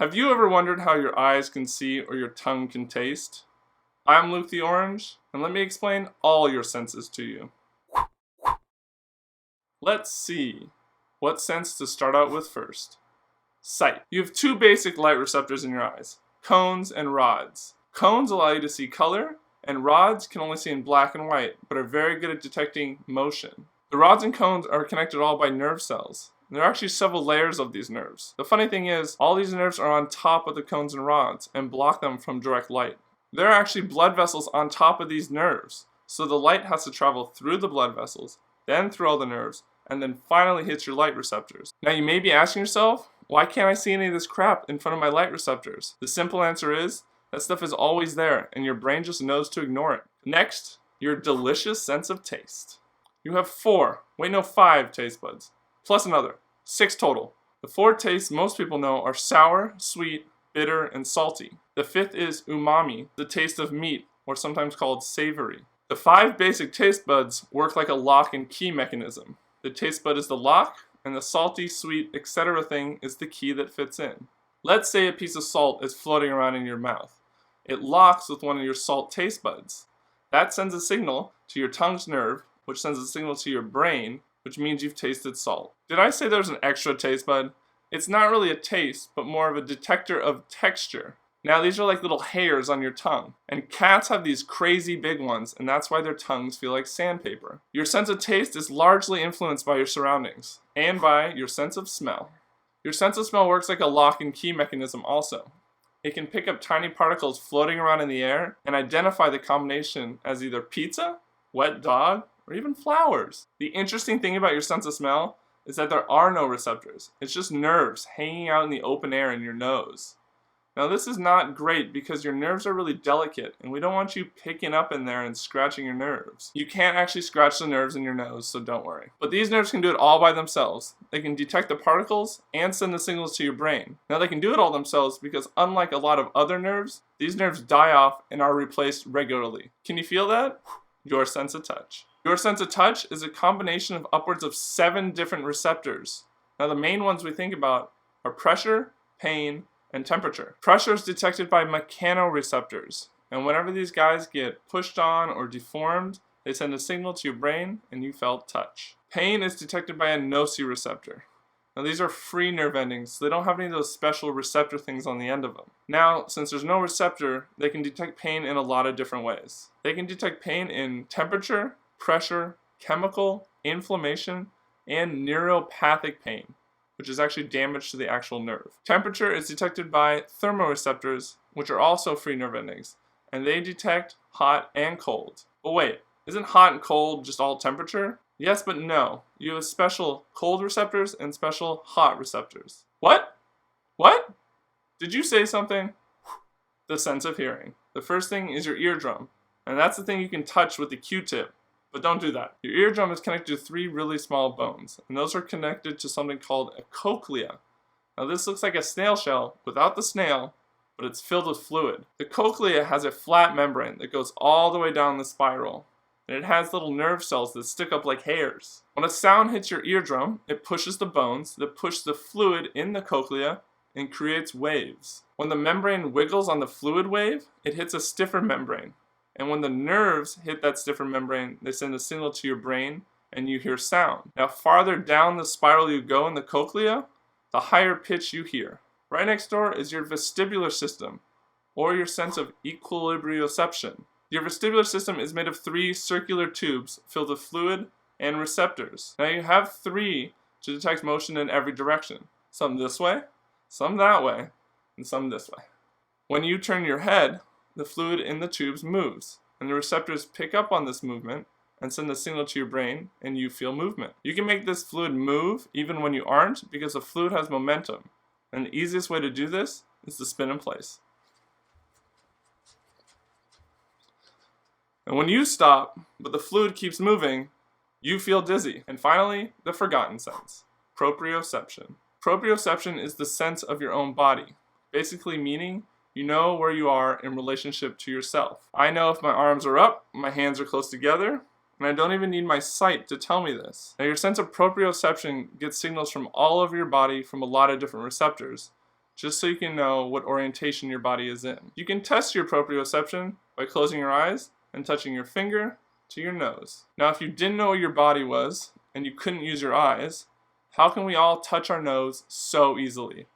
Have you ever wondered how your eyes can see or your tongue can taste? I'm Luke the Orange, and let me explain all your senses to you. Let's see. What sense to start out with first? Sight. You have two basic light receptors in your eyes, cones and rods. Cones allow you to see color, and rods can only see in black and white, but are very good at detecting motion. The rods and cones are connected all by nerve cells. There are actually several layers of these nerves. The funny thing is, all these nerves are on top of the cones and rods and block them from direct light. There are actually blood vessels on top of these nerves, so the light has to travel through the blood vessels, then through all the nerves, and then finally hits your light receptors. Now you may be asking yourself, why can't I see any of this crap in front of my light receptors? The simple answer is, that stuff is always there, and your brain just knows to ignore it. Next, your delicious sense of taste. You have 5 taste buds, plus another, 6 total. The 4 tastes most people know are sour, sweet, bitter, and salty. The 5th is umami, the taste of meat, or sometimes called savory. The 5 basic taste buds work like a lock and key mechanism. The taste bud is the lock, and the salty, sweet, etc. thing is the key that fits in. Let's say a piece of salt is floating around in your mouth. It locks with one of your salt taste buds. That sends a signal to your tongue's nerve, which sends a signal to your brain, which means you've tasted salt. Did I say there's an extra taste bud? It's not really a taste, but more of a detector of texture. Now these are like little hairs on your tongue, and cats have these crazy big ones, and that's why their tongues feel like sandpaper. Your sense of taste is largely influenced by your surroundings, and by your sense of smell. Your sense of smell works like a lock and key mechanism also. It can pick up tiny particles floating around in the air and identify the combination as either pizza, wet dog, or even flowers. The interesting thing about your sense of smell is that there are no receptors. It's just nerves hanging out in the open air in your nose. Now this is not great because your nerves are really delicate and we don't want you picking up in there and scratching your nerves. You can't actually scratch the nerves in your nose, so don't worry. But these nerves can do it all by themselves. They can detect the particles and send the signals to your brain. Now they can do it all themselves because unlike a lot of other nerves, these nerves die off and are replaced regularly. Can you feel that? Your sense of touch. Your sense of touch is a combination of upwards of 7 different receptors. Now the main ones we think about are pressure, pain, and temperature. Pressure is detected by mechanoreceptors, and whenever these guys get pushed on or deformed, they send a signal to your brain and you felt touch. Pain is detected by a nociceptor. Now these are free nerve endings, so they don't have any of those special receptor things on the end of them. Now, since there's no receptor, they can detect pain in a lot of different ways. They can detect pain in temperature, pressure, chemical, inflammation, and neuropathic pain, which is actually damage to the actual nerve. Temperature is detected by thermoreceptors, which are also free nerve endings, and they detect hot and cold. But wait, isn't hot and cold just all temperature? Yes, but no. You have special cold receptors and special hot receptors. What? What? Did you say something? The sense of hearing. The first thing is your eardrum, and that's the thing you can touch with the Q-tip. But don't do that. Your eardrum is connected to 3 really small bones, and those are connected to something called a cochlea. Now this looks like a snail shell without the snail, but it's filled with fluid. The cochlea has a flat membrane that goes all the way down the spiral, and it has little nerve cells that stick up like hairs. When a sound hits your eardrum, it pushes the bones that push the fluid in the cochlea and creates waves. When the membrane wiggles on the fluid wave, it hits a stiffer membrane. And when the nerves hit that stiffer membrane, they send a signal to your brain and you hear sound. Now farther down the spiral you go in the cochlea, the higher pitch you hear. Right next door is your vestibular system, or your sense of equilibrioception. Your vestibular system is made of 3 circular tubes filled with fluid and receptors. Now you have 3 to detect motion in every direction. Some this way, some that way, and some this way. When you turn your head, the fluid in the tubes moves, and the receptors pick up on this movement and send a signal to your brain, and you feel movement. You can make this fluid move even when you aren't, because the fluid has momentum, and the easiest way to do this is to spin in place. And when you stop, but the fluid keeps moving, you feel dizzy. And finally, the forgotten sense, proprioception. Proprioception is the sense of your own body, basically meaning you know where you are in relationship to yourself. I know if my arms are up, my hands are close together, and I don't even need my sight to tell me this. Now your sense of proprioception gets signals from all over your body from a lot of different receptors, just so you can know what orientation your body is in. You can test your proprioception by closing your eyes and touching your finger to your nose. Now, if you didn't know where your body was and you couldn't use your eyes, how can we all touch our nose so easily?